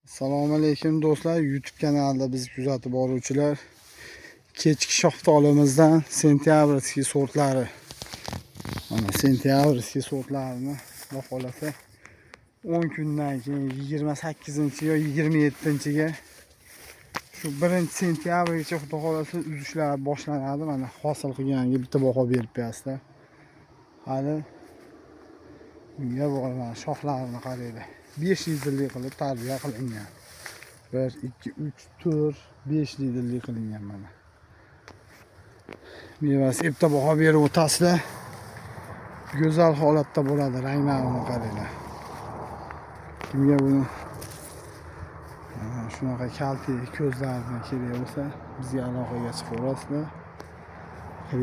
Assalomu alaykum do'stlar, YouTube kanalida biz kuzatib boruvchilar. Kechki shaftolimizdan sentyabrskiy sortlari. Mana sentyabrskiy sortlarini xohlasa 10 kundan keyin 28 yo 27-ga shu 1-sentyabrgacha xudo xolasa uzishlar boshlanadi. Mana hosil qilganiga bitta baho berib berasizlar. Hali bunga bo'lgan shoxlarini qaraydi. 5 litrli qilib tarbiya qilingan. 1, 2, 3, 4, 5 litrli qilingan mana. Mevasi bitta baho berib o'tasizlar. Go'zal holatda bo'ladi, ranglarini qaranglar. Kimga buni shunaqa kalti ko'zlardan kerak bo'lsa, bizga aloqaga chiqaverasizlar.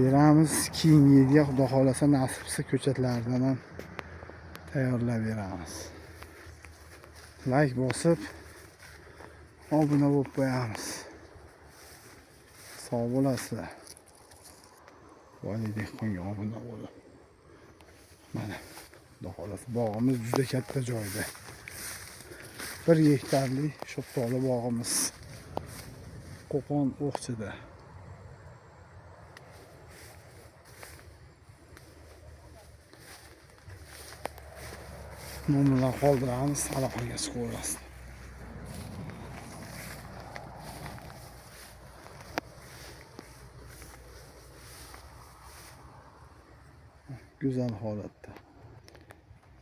Beramiz. Keyingi yilga xudo xolasa nasib qilsa ko'chatlardan ham tayyorlab beramiz. Like bosib obuna bo'lib qo'yamiz. Sog' bo'lasizlar. Valiy dehqonga obuna bo'lib. Mana xudo xolasa bog'imiz juda katta joyda. 1 gektarlik shoftoli bog'imiz. Qo'qon O'qchida. Nomerlar qoldiramiz, aloqaga chiqaverasiz. Güzel holatda.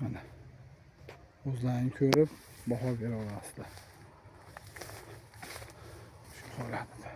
Mana o'zlaring ko'rib baho bera olasizlar. Shu holatda.